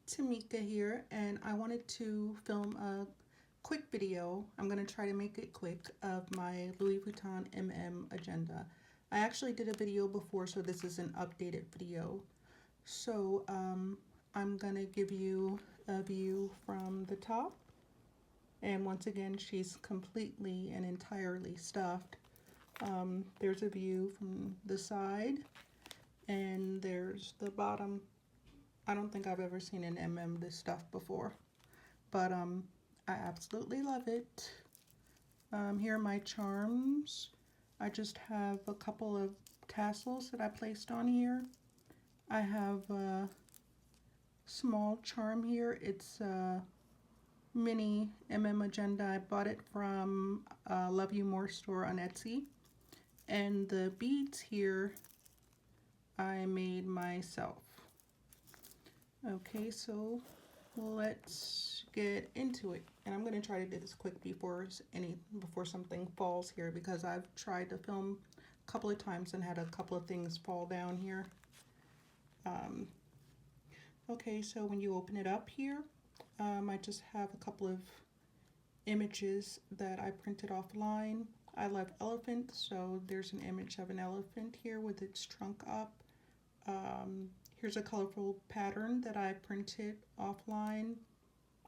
Tamika here, and I wanted to film a quick video. I'm going to try to make it quick of my Louis Vuitton MM Agenda. I actually did a video before, so this is an updated video. So I'm going to give you a view from the top. And once again, she's completely and entirely stuffed. There's a view from the side, and there's the bottom. I don't think I've ever seen an MM this stuff before, but I absolutely love it. Here are my charms. I just have a couple of tassels that I placed on here. I have a small charm here. It's a mini MM Agenda. I bought it from Love You More store on Etsy. And the beads here I made myself. Okay, so let's get into it. And I'm going to try to do this quick before something falls here, because I've tried to film a couple of times and had a couple of things fall down here. Okay, so when you open it up here, I just have a couple of images that I printed offline. I love elephants, so there's an image of an elephant here with its trunk up. Here's a colorful pattern that I printed offline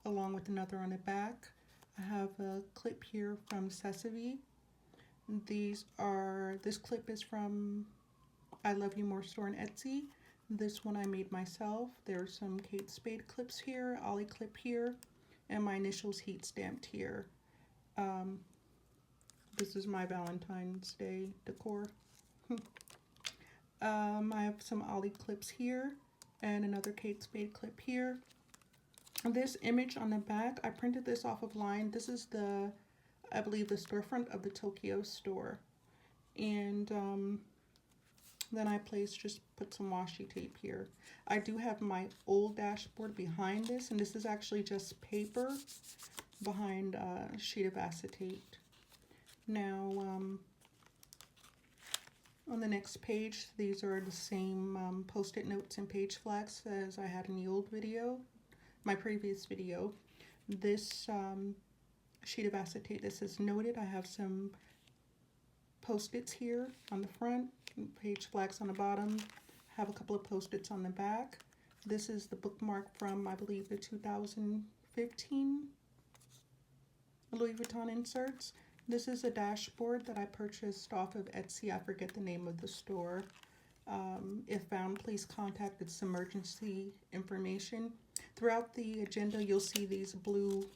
along with another on the back. I have a clip here from Sesame. This clip is from I Love You More store on Etsy. This one I made myself. There's some Kate Spade clips here, Ollie clip here, and my initials heat stamped here. This is my Valentine's Day decor. I have some Ollie clips here and another Kate Spade clip here. This image on the back, I printed this off of line. This is I believe the storefront of the Tokyo store. And then I put some washi tape here. I do have my old dashboard behind this, and this is actually just paper behind a sheet of acetate. Now, on the next page, these are the same post-it notes and page flags as I had in the old video, my previous video. This sheet of acetate that says noted, I have some post-its here on the front, page flags on the bottom, have a couple of post-its on the back. This is the bookmark from, I believe, the 2015 Louis Vuitton inserts. This is a dashboard that I purchased off of Etsy. I forget the name of the store. If found, please contact its emergency information. Throughout the agenda, you'll see these blue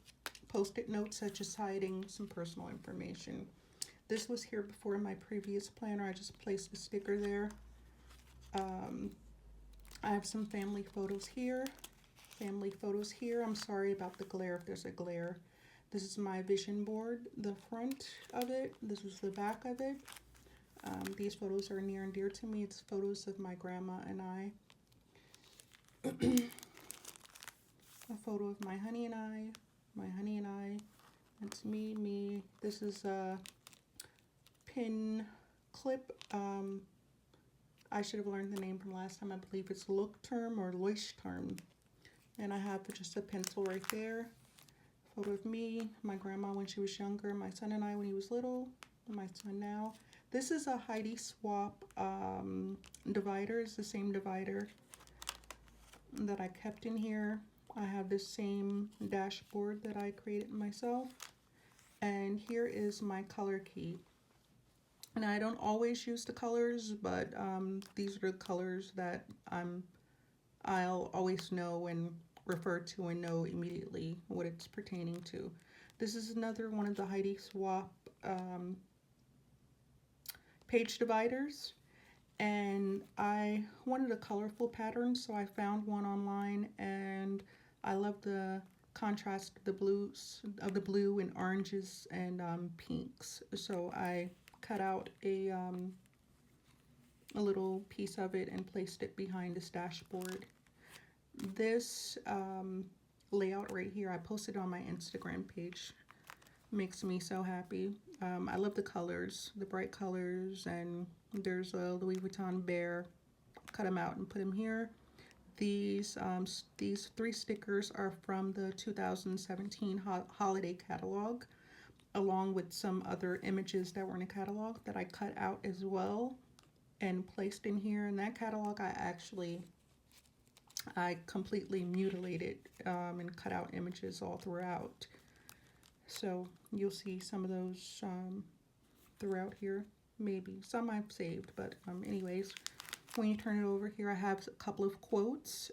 post-it notes such as hiding some personal information. This was here before in my previous planner. I just placed a sticker there. I have some family photos here. I'm sorry about the glare if there's a glare. This is my vision board, the front of it. This is the back of it. These photos are near and dear to me. It's photos of my grandma and I. A photo of my honey and I. That's me. This is a pin clip. I should have learned the name from last time. I believe it's Look Term or Loish Term. And I have just a pencil right there. Photo of me, my grandma when she was younger, my son and I when he was little, and my son now. This is a Heidi Swap divider. It's the same divider that I kept in here. I have this same dashboard that I created myself. And here is my color key. And I don't always use the colors, but these are the colors that I'll always know and refer to and know immediately what it's pertaining to. This is another one of the Heidi Swap page dividers, and I wanted a colorful pattern, so I found one online, and I love the contrast of the blue and oranges and pinks. So I cut out a little piece of it and placed it behind this dashboard. This layout right here, I posted on my Instagram page. Makes me so happy. I love the colors, the bright colors, and there's a Louis Vuitton bear. Cut him out and put him here. These 3 stickers are from the 2017 holiday catalog, along with some other images that were in the catalog that I cut out as well and placed in here. In that catalog, I completely mutilated and cut out images all throughout. So you'll see some of those throughout here. Maybe some I've saved, but anyways, when you turn it over here, I have a couple of quotes.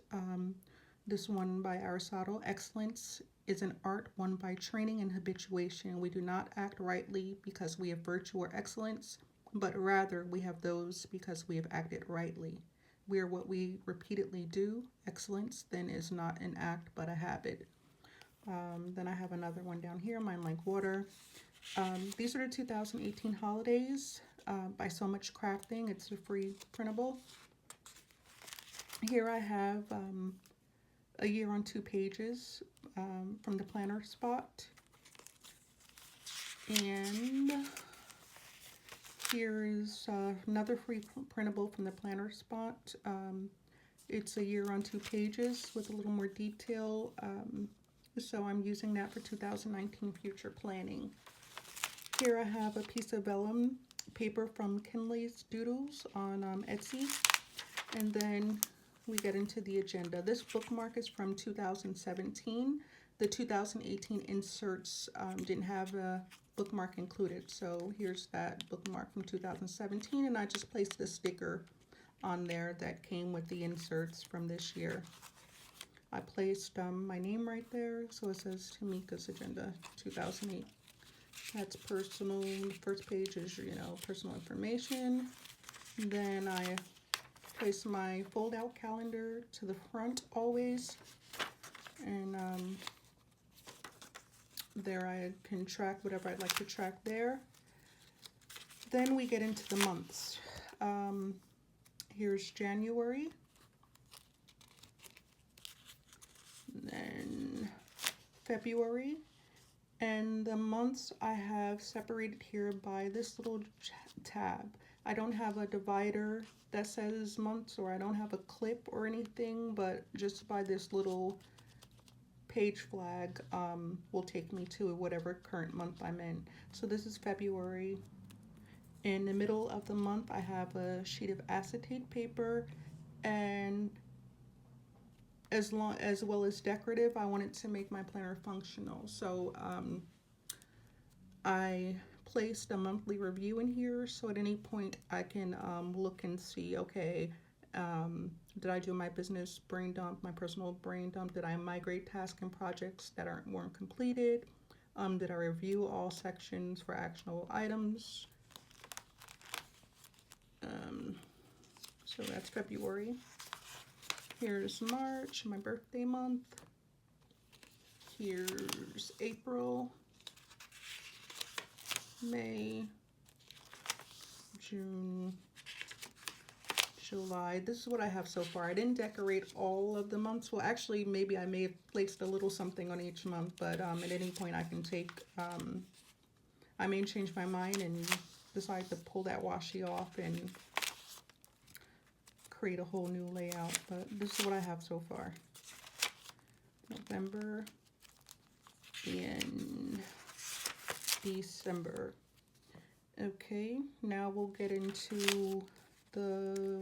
This one by Aristotle: excellence is an art won by training and habituation. We do not act rightly because we have virtue or excellence, but rather we have those because we have acted rightly. We are what we repeatedly do. Excellence then is not an act but a habit. Then I have another one down here, Mine Like Water. These are the 2018 holidays by So Much Crafting. It's a free printable. Here I have a year on 2 pages from the planner spot. And here is another free printable from the planner spot. It's a year on 2 pages with a little more detail. So I'm using that for 2019 future planning. Here I have a piece of vellum paper from Kinley's Doodles on Etsy. And then we get into the agenda. This bookmark is from 2017. The 2018 inserts didn't have a bookmark included. So here's that bookmark from 2017, and I just placed the sticker on there that came with the inserts from this year. I placed my name right there, so it says Tamika's Agenda 2008. That's personal. The first page is, personal information. Then I place my fold-out calendar to the front always, and there I can track whatever I'd like to track there. Then we get into the months. Here's January. Then February. And the months I have separated here by this little tab. I don't have a divider that says months, or I don't have a clip or anything, but just by this little page flag will take me to whatever current month I'm in. So this is February. In the middle of the month, I have a sheet of acetate paper, and as well as decorative, I wanted to make my planner functional. So I placed a monthly review in here, so at any point I can look and see, okay, did I do my business brain dump, my personal brain dump? Did I migrate tasks and projects that weren't completed? Did I review all sections for actionable items? So that's February. Here's March, my birthday month. Here's April, May, June, July. This is what I have so far. I didn't decorate all of the months. Well, actually, maybe I may have placed a little something on each month, but at any point I can take, I may change my mind and decide to pull that washi off and create a whole new layout, but this is what I have so far. November and December. Okay, now we'll get into the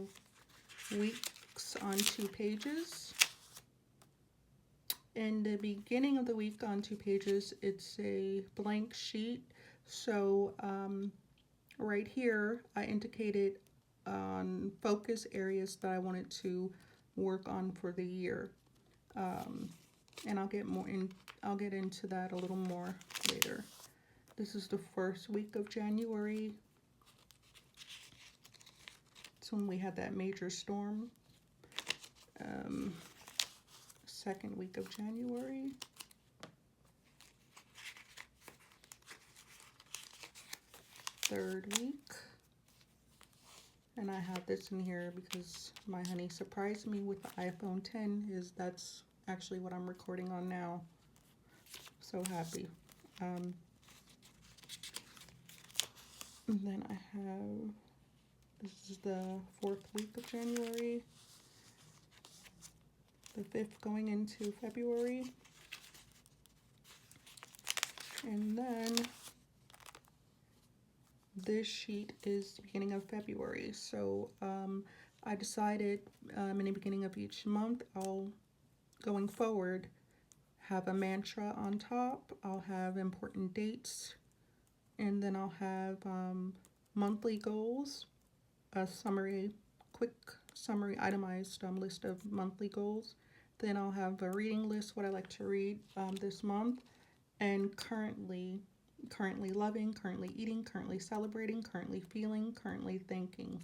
weeks on 2 pages. In the beginning of the week on 2 pages, it's a blank sheet. So right here, I indicated on focus areas that I wanted to work on for the year, and I'll get into that a little more later. This is the first week of January. It's when we had that major storm. Second week of January. Third week. And I have this in here because my honey surprised me with the iPhone 10. That's actually what I'm recording on now. So happy. And then I have, this is the 4th week of January. the 5th going into February. And then this sheet is the beginning of February. So I decided in the beginning of each month, going forward, have a mantra on top. I'll have important dates, and then I'll have monthly goals, a quick summary itemized list of monthly goals. Then I'll have a reading list, what I like to read this month, and currently loving, currently eating, currently celebrating, currently feeling, currently thinking.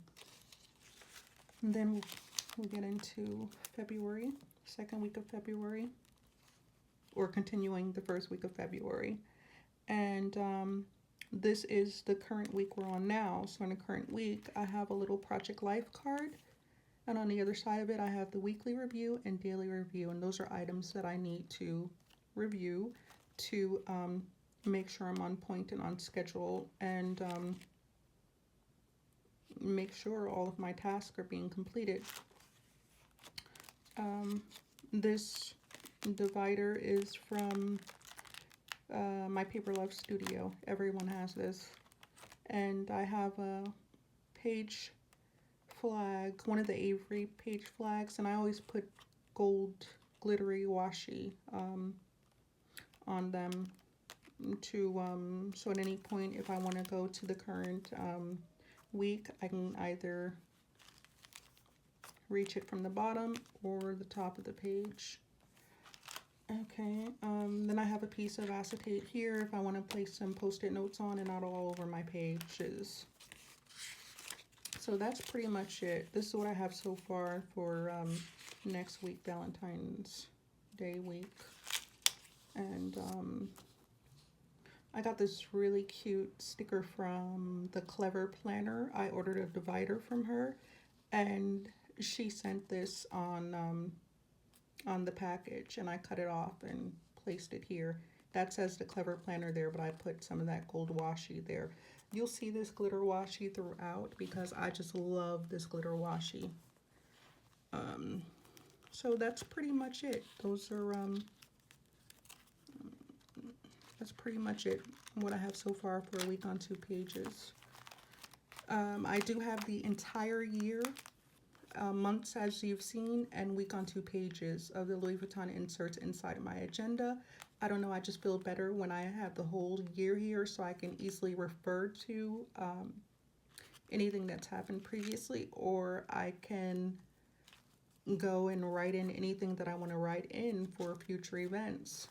And then we'll get into February, second week of February, or continuing the first week of February. And this is the current week we're on now. So in the current week, I have a little Project Life card. And on the other side of it, I have the weekly review and daily review. And those are items that I need to review to make sure I'm on point and on schedule, and make sure all of my tasks are being completed. This divider is from My Paper Love Studio. Everyone has this. And I have a page flag, one of the Avery page flags, and I always put gold glittery washi on them to so at any point if I want to go to the current week, I can either reach it from the bottom or the top of the page. Okay, then I have a piece of acetate here if I want to place some post-it notes on and not all over my pages. So that's pretty much it. This is what I have so far for next week, Valentine's Day week. And I got this really cute sticker from the Clever Planner. I ordered a divider from her, and she sent this on the package, and I cut it off and placed it here. That says the Clever Planner there, but I put some of that gold washi there. You'll see this glitter washi throughout because I just love this glitter washi. So that's pretty much it. That's pretty much it, what I have so far for a week on 2 pages. I do have the entire year, months as you've seen, and week on 2 pages of the Louis Vuitton inserts inside of my agenda. I don't know, I just feel better when I have the whole year here so I can easily refer to anything that's happened previously, or I can go and write in anything that I want to write in for future events.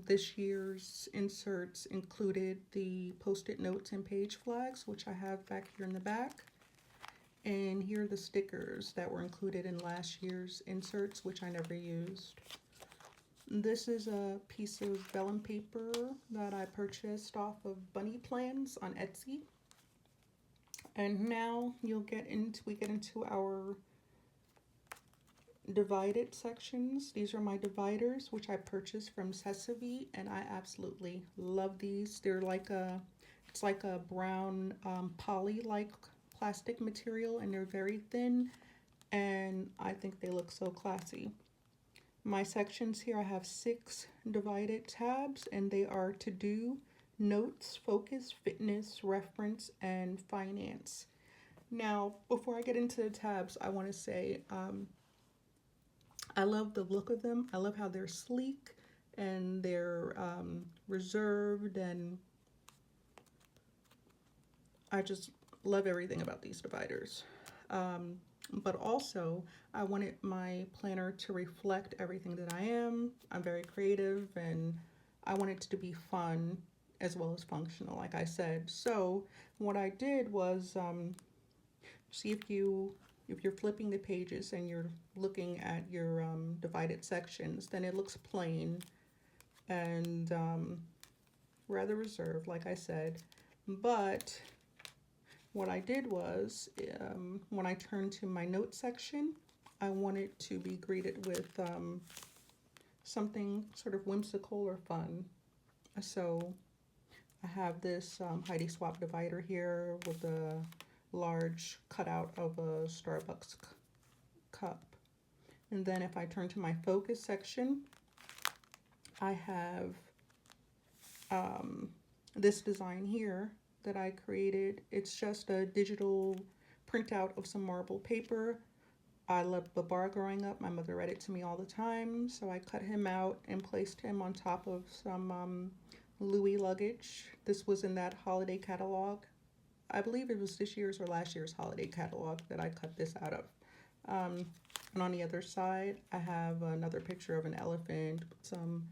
This year's inserts included the post-it notes and page flags, which I have back here in the back. And here are the stickers that were included in last year's inserts, which I never used. This is a piece of vellum paper that I purchased off of Bunny Plans on Etsy. And now we get into our divided sections. These are my dividers, which I purchased from Sesame, and I absolutely love these. They're it's like a brown poly-like plastic material, and they're very thin, and I think they look so classy. My sections here, I have 6 divided tabs, and they are to-do, notes, focus, fitness, reference, and finance. Now, before I get into the tabs, I want to say I love the look of them. I love how they're sleek and they're reserved, and I just love everything about these dividers. But also, I wanted my planner to reflect everything that I am. I'm very creative, and I want it to be fun as well as functional, like I said. So what I did was, see if you're flipping the pages and you're looking at your divided sections, then it looks plain and rather reserved, like I said. But what I did was, when I turned to my notes section, I wanted to be greeted with something sort of whimsical or fun. So I have this Heidi Swap divider here with a large cutout of a Starbucks cup. And then if I turn to my focus section, I have this design here that I created. It's just a digital printout of some marble paper. I loved Babar growing up. My mother read it to me all the time. So I cut him out and placed him on top of some Louis luggage. This was in that holiday catalog. I believe it was this year's or last year's holiday catalog that I cut this out of. And on the other side, I have another picture of an elephant, some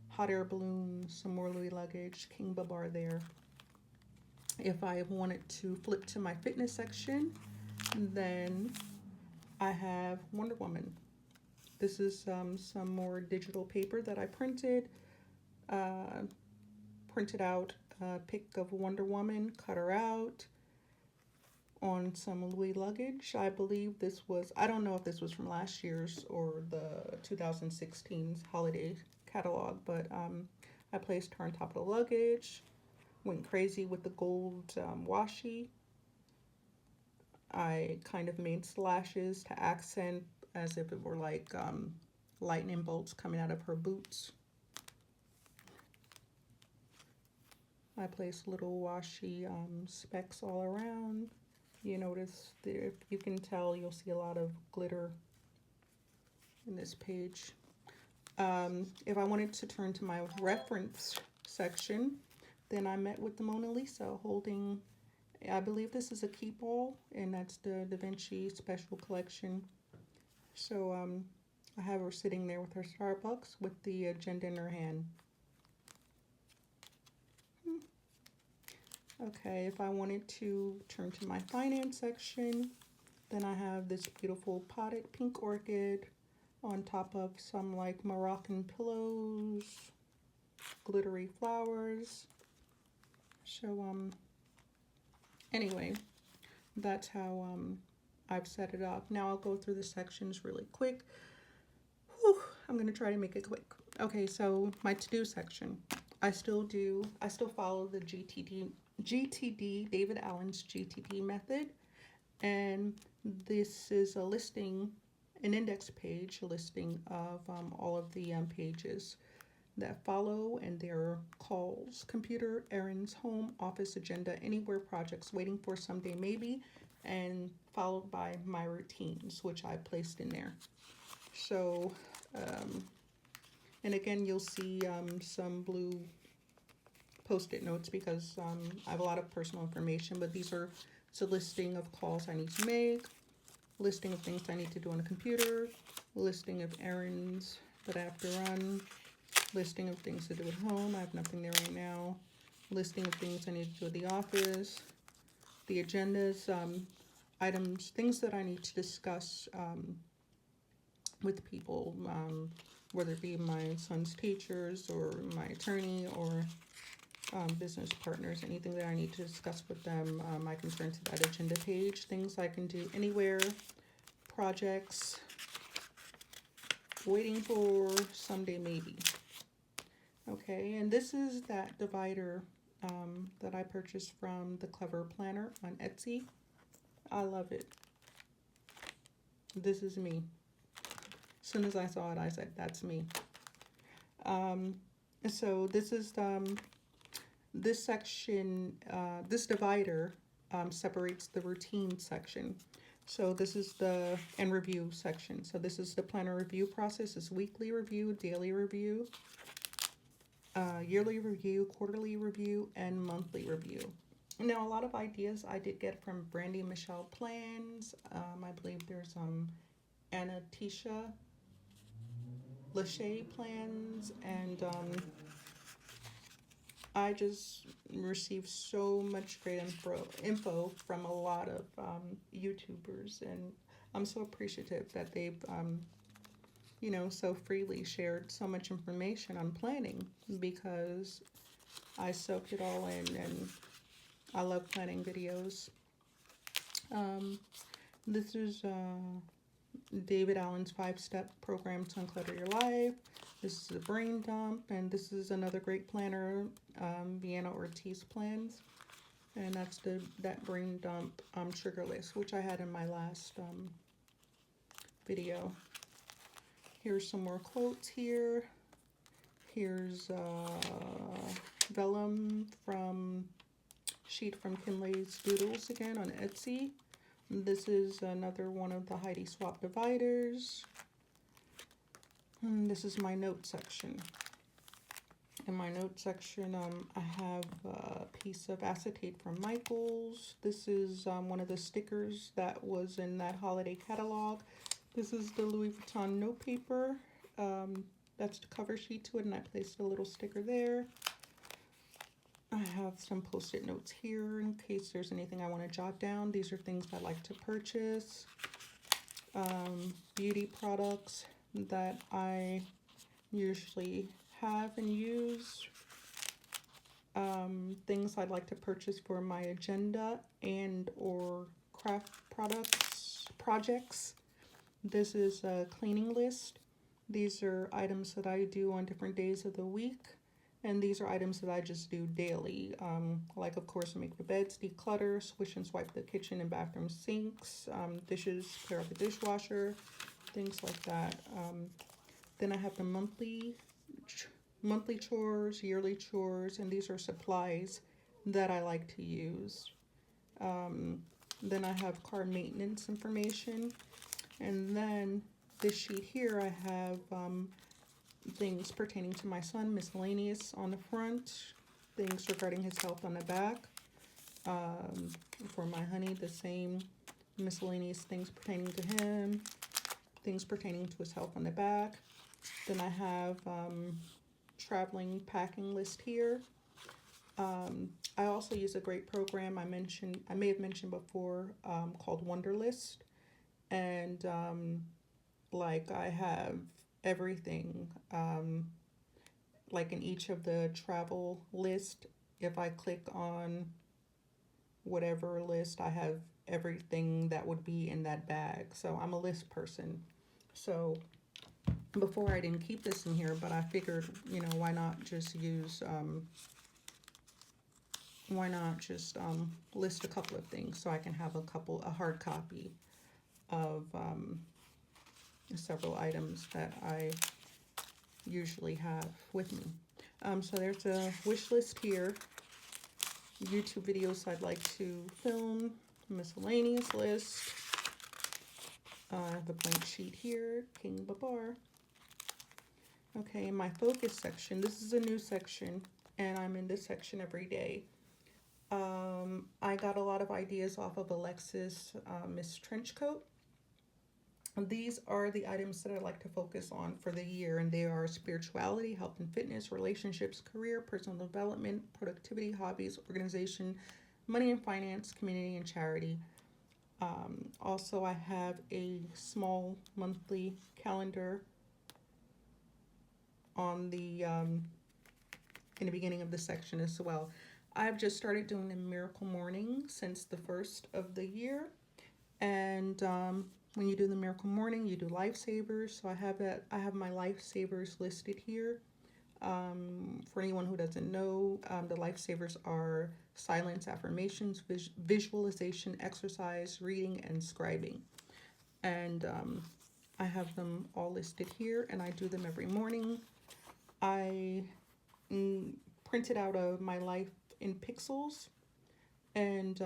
hot air balloons, some more Louis luggage, King Babar there. If I wanted to flip to my fitness section, then I have Wonder Woman. This is some more digital paper that I printed out a pic of Wonder Woman, cut her out on some Louis luggage. I believe this was, I don't know if this was from last year's or the 2016's holiday catalog, but I placed her on top of the luggage, went crazy with the gold washi. I kind of made slashes to accent as if it were like lightning bolts coming out of her boots. I placed little washi specks all around. You notice there, if you can tell, you'll see a lot of glitter in this page. If I wanted to turn to my reference section, then I met with the Mona Lisa holding, I believe this is a keep all, and that's the Da Vinci Special Collection. So I have her sitting there with her Starbucks with the agenda in her hand. Okay, if I wanted to turn to my finance section, then I have this beautiful potted pink orchid on top of some like Moroccan pillows, glittery flowers. So anyway, that's how I've set it up. Now I'll go through the sections really quick. Whew, I'm gonna try to make it quick. Okay, so my to-do section. I still follow the GTD, David Allen's GTD method, and this is a listing, an index page, a listing of all of the pages that follow, and their calls: computer, errands, home, office, agenda, anywhere, projects, waiting for, someday, maybe, and followed by my routines, which I placed in there. So, and again, you'll see some blue Post-it notes because I have a lot of personal information, but it's a listing of calls I need to make, listing of things I need to do on the computer, listing of errands that I have to run, listing of things to do at home. I have nothing there right now. Listing of things I need to do at the office, the agendas, items, things that I need to discuss with people, whether it be my son's teachers or my attorney or business partners, anything that I need to discuss with them. I can turn to that agenda page. Things I can do anywhere, projects, waiting for, someday maybe. Okay, and this is that divider that I purchased from the Clever Planner on Etsy. I love it. This is me. As soon as I saw it, I said, that's me. So this is this section, this divider separates the routine section. So this is the and review section. So this is the planner review process. It's weekly review, daily review, yearly review, quarterly review, and monthly review. Now, a lot of ideas I did get from Brandy Michelle Plans. I believe there's Anna Tisha Lachey Plans, and I just received so much great info from a lot of YouTubers, and I'm so appreciative that they've, you know, so freely shared so much information on planning, because I soaked it all in, and I love planning videos. This is David Allen's 5-step program to unclutter your life. This is a brain dump, and this is another great planner, Vienna Ortiz Plans, and that's that brain dump trigger list, which I had in my last video. Here's some more quotes here. Here's vellum from sheet from Kinley's Doodles again on Etsy. This is another one of the Heidi Swap dividers. And this is my note section. In my note section, I have a piece of acetate from Michaels. This is one of the stickers that was in that holiday catalog. This is the Louis Vuitton note paper. That's the cover sheet to it, and I placed a little sticker there. I have some post-it notes here in case there's anything I want to jot down. These are things I like to purchase. Beauty products that I usually have and use. Things I'd like to purchase for my agenda and or craft projects. This is a cleaning list. These are items that I do on different days of the week. And these are items that I just do daily. Like, of course, make the beds, declutter, swish and swipe the kitchen and bathroom sinks, dishes, clear out the dishwasher, things like that. Then I have the monthly chores, yearly chores, and these are supplies that I like to use. Then I have car maintenance information. And then this sheet here, I have things pertaining to my son, miscellaneous on the front, things regarding his health on the back. For my honey, the same miscellaneous things pertaining to him, things pertaining to his health on the back. Then I have traveling packing list here. I also use a great program I may have mentioned before, called Wunderlist. And like I have everything, like in each of the travel list, if I click on whatever list, I have everything that would be in that bag. So I'm a list person. So before I didn't keep this in here, but I figured, you know, why not just use, list a couple of things so I can have a hard copy of several items that I usually have with me. So there's a wish list here. YouTube videos I'd like to film, miscellaneous list. I have a blank sheet here, King Babar. Okay, in my focus section, this is a new section, and I'm in this section every day. I got a lot of ideas off of Alexis Miss Trenchcoat. These are the items that I like to focus on for the year, and they are spirituality, health and fitness, relationships, career, personal development, productivity, hobbies, organization, money and finance, community, and charity. Also, I have a small monthly calendar on the in the beginning of the section as well. I've just started doing the miracle morning since the first of the year, and when you do the miracle morning, you do lifesavers. So I have my lifesavers listed here. For anyone who doesn't know, the lifesavers are silence, affirmations, visualization, exercise, reading, and scribing. And I have them all listed here, and I do them every morning. I printed out my life in pixels, and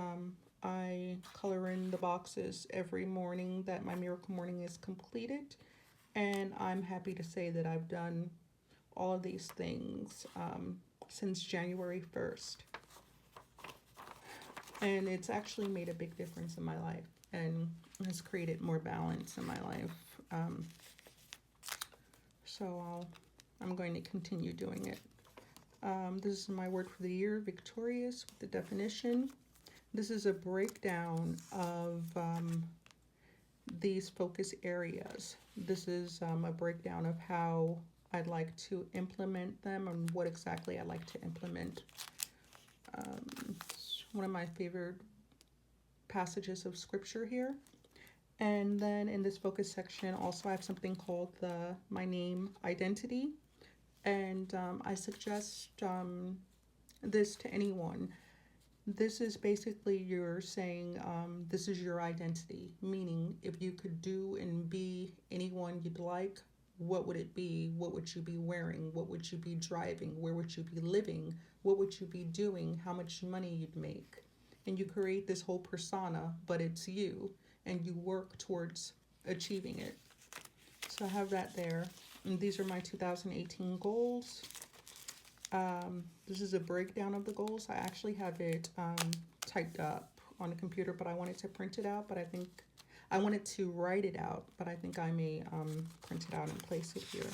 I color in the boxes every morning that my miracle morning is completed. And I'm happy to say that I've done all of these things since January 1st. And it's actually made a big difference in my life and has created more balance in my life. So I'm going to continue doing it. This is my word for the year, victorious, with the definition. This is a breakdown of these focus areas. This is a breakdown of how I'd like to implement them and what exactly I'd like to implement. One of my favorite passages of scripture here. And then in this focus section, also I have something called my name identity. And I suggest this to anyone. This is basically you're saying this is your identity, meaning if you could do and be anyone you'd like, what would it be? What would you be wearing? What would you be driving? Where would you be living? What would you be doing? How much money you'd make? And you create this whole persona, but it's you, and you work towards achieving it. So I have that there. And these are my 2018 goals. This is a breakdown of the goals. I actually have it typed up on the computer, but I wanted to print it out, but I think I wanted to write it out, but I think I may print it out and place it here.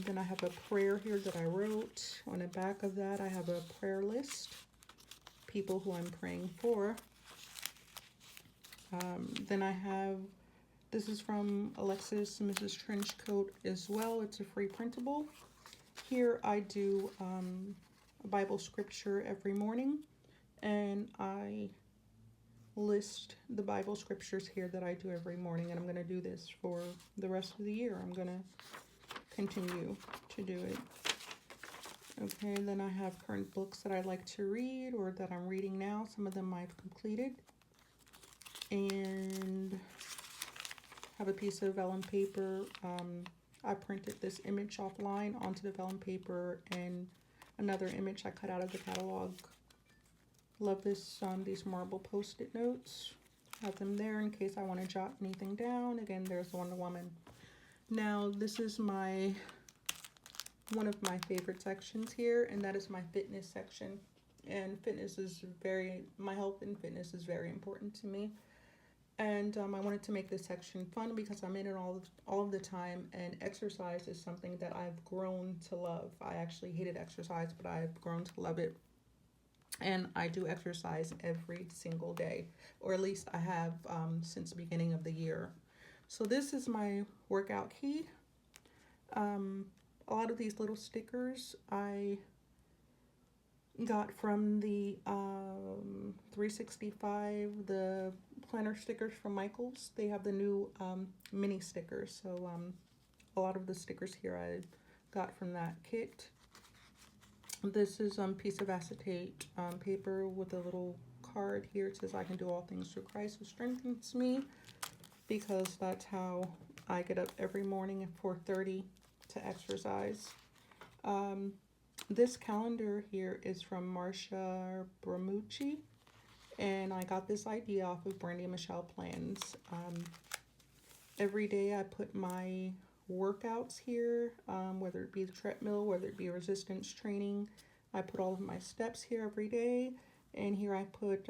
Then I have a prayer here that I wrote. On the back of that, I have a prayer list, people who I'm praying for. Then I have, this is from Alexis Mrs. Trenchcoat as well. It's a free printable. Here I do a Bible scripture every morning, and I list the Bible scriptures here that I do every morning, and I'm going to do this for the rest of the year. I'm going to continue to do it. Okay, then I have current books that I like to read or that I'm reading now. Some of them I've completed. And have a piece of vellum paper. I printed this image offline onto the vellum paper and another image I cut out of the catalog. Love this, these marble post-it notes. Have them there in case I want to jot anything down. Again, there's Wonder Woman. Now, this is one of my favorite sections here, and that is my fitness section. And my health and fitness is very important to me. And I wanted to make this section fun because I'm in it all of the time, and exercise is something that I've grown to love. I actually hated exercise, but I've grown to love it. And I do exercise every single day, or at least I have since the beginning of the year. So this is my workout key. A lot of these little stickers I got from the 365, the planner stickers from Michaels. They have the new mini stickers. So a lot of the stickers here I got from that kit. This is a piece of acetate paper with a little card here. It says, I can do all things through Christ who strengthens me, because that's how I get up every morning at 4:30 to exercise. This calendar here is from Marsha Bramucci, and I got this idea off of Brandy and Michelle Plans. Every day I put my workouts here, whether it be the treadmill, whether it be resistance training. I put all of my steps here every day, and here I put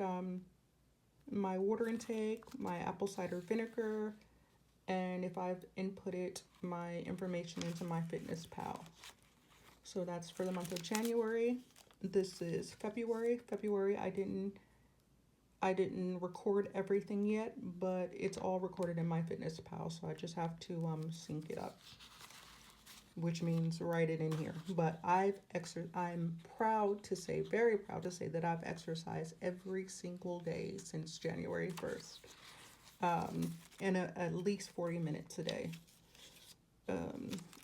my water intake, my apple cider vinegar, and if I've inputted my information into my Fitness Pal. So that's for the month of January. This is February. I didn't record everything yet, but it's all recorded in my Fitness Pal, so I just have to sync it up, which means write it in here. But I'm proud to say, very proud to say, that I've exercised every single day since January 1st, and at least 40 minutes a day.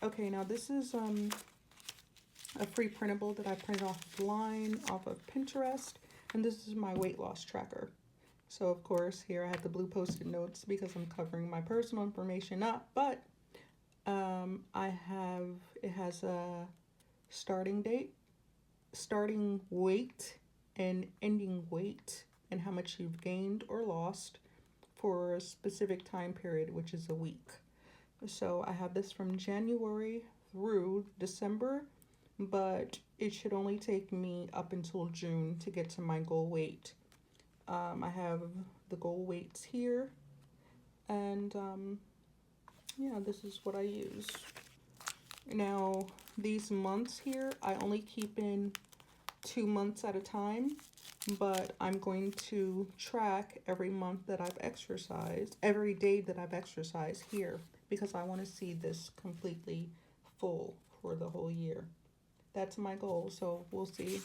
Okay, now this is a free printable that I printed offline off of Pinterest. And this is my weight loss tracker. So of course, here I have the blue post-it notes because I'm covering my personal information up, but it has a starting date, starting weight, and ending weight, and how much you've gained or lost for a specific time period, which is a week. So I have this from January through December, but it should only take me up until June to get to my goal weight. I have the goal weights here, and yeah, this is what I use. Now, these months here, I only keep in 2 months at a time, but I'm going to track every month that I've exercised, every day that I've exercised here, because I want to see this completely full for the whole year. That's my goal, so we'll see.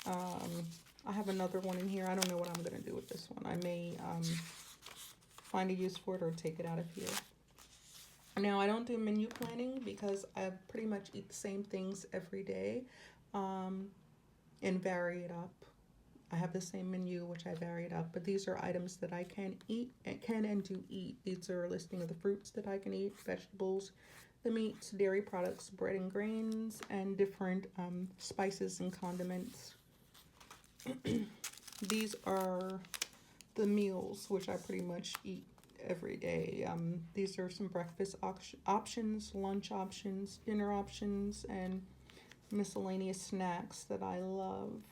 I have another one in here. I don't know what I'm going to do with this one. I may find a use for it or take it out of here. Now, I don't do menu planning because I pretty much eat the same things every day and vary it up. I have the same menu, which I varied up, but these are items that I can eat and do eat. These are a listing of the fruits that I can eat, vegetables, the meats, dairy products, bread and grains, and different spices and condiments. These are the meals, which I pretty much eat every day. These are some breakfast options, lunch options, dinner options, and miscellaneous snacks that I love,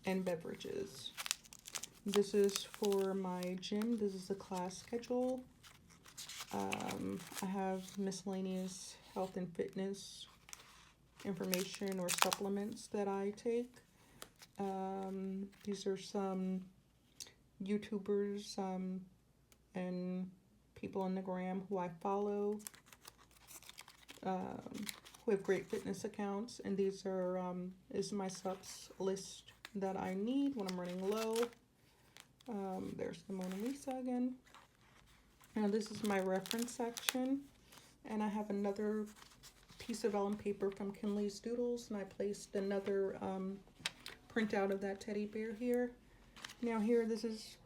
and beverages. This is for my gym. This is the class schedule. I have miscellaneous health and fitness information or supplements that I take. These are some YouTubers and people on the gram who I follow, who have great fitness accounts, and these are is my subs list that I need when I'm running low. There's the Mona Lisa again. Now this is my reference section, and I have another piece of vellum paper from Kinley's Doodles, and I placed another printout of that teddy bear here. Now here, this is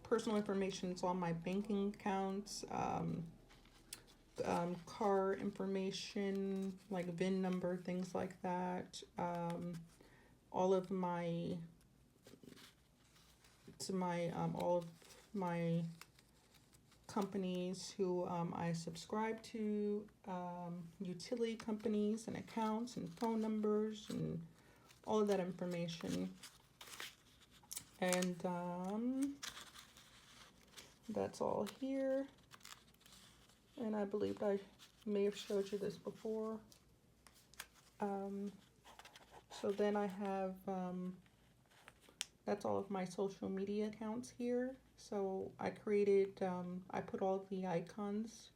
personal information. It's all my banking accounts, car information, like VIN number, things like that. All of my, all of my companies who I subscribe to, utility companies and accounts and phone numbers and all of that information. And that's all here. And I believe I may have showed you this before. So then I have, that's all of my social media accounts here. So I created, I put all the icons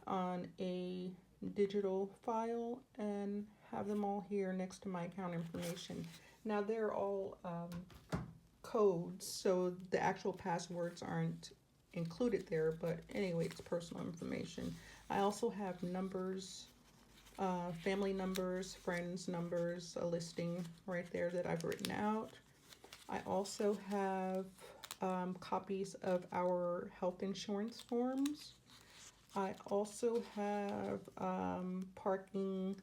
on a digital file and have them all here next to my account information. Now they're all codes, so the actual passwords aren't included there, but anyway, it's personal information. I also have numbers, family numbers, friends numbers, a listing right there that I've written out. I also have copies of our health insurance forms. I also have parking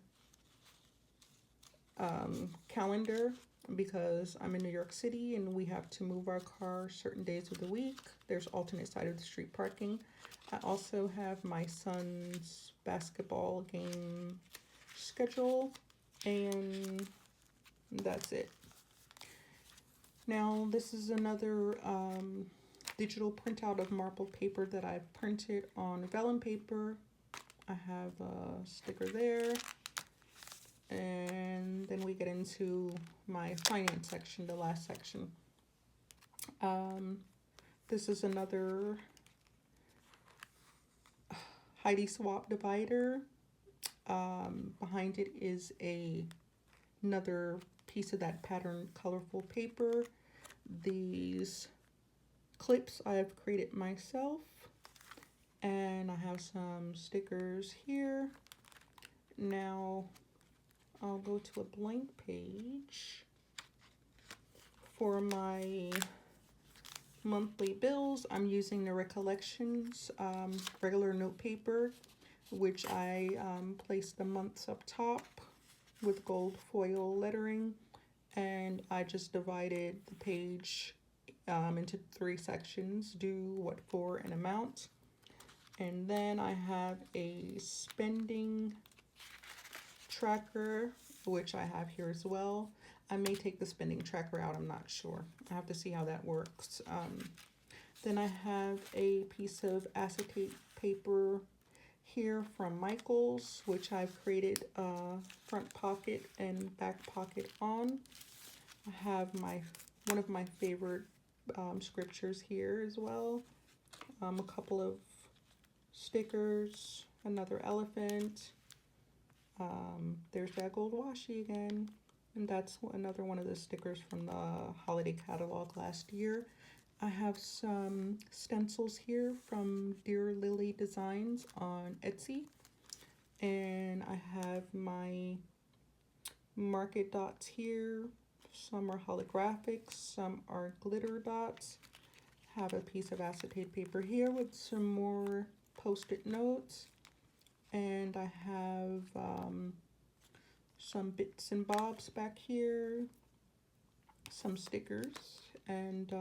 calendar, because I'm in New York City and we have to move our car certain days of the week. There's alternate side of the street parking. I also have my son's basketball game schedule, and that's it. Now this is another digital printout of marbled paper that I've printed on vellum paper. I have a sticker there. And then we get into my finance section, the last section. This is another Heidi Swap divider. Behind it is another piece of that patterned colorful paper. These clips I have created myself. And I have some stickers here. Now I'll go to a blank page for my monthly bills. I'm using the Recollections regular note paper, which I placed the months up top with gold foil lettering, and I just divided the page into 3 sections: due, what for, and amount. And then I have a spending tracker, which I have here as well. I may take the spending tracker out, I'm not sure. I have to see how that works. Then I have a piece of acetate paper here from Michaels, which I've created a front pocket and back pocket on. I have one of my favorite scriptures here as well. A couple of stickers, another elephant. There's that gold washi again, and that's another one of the stickers from the holiday catalog last year. I have some stencils here from Dear Lily Designs on Etsy, and I have my market dots here, Some are holographic, some are glitter dots. Have a piece of acetate paper here with some more post-it notes. And I have some bits and bobs back here, some stickers, and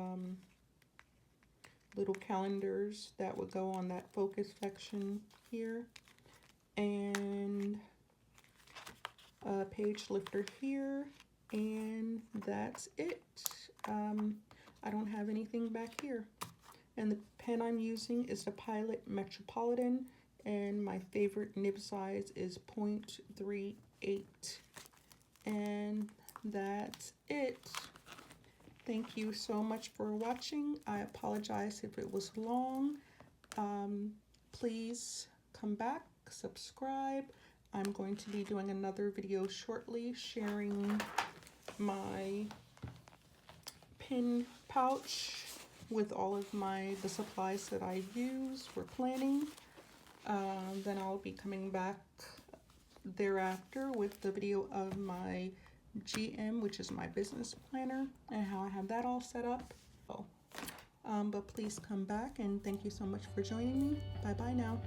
little calendars that would go on that focus section here, and a page lifter here, and that's it. I don't have anything back here. And the pen I'm using is the Pilot Metropolitan, and my favorite nib size is 0.38. And that's it. Thank you so much for watching. I apologize if it was long. Please come back, subscribe. I'm going to be doing another video shortly sharing my pin pouch with all of the supplies that I use for planning. Then I'll be coming back thereafter with the video of my GM, which is my business planner, and how I have that all set up. But please come back, and thank you so much for joining me. Bye bye now.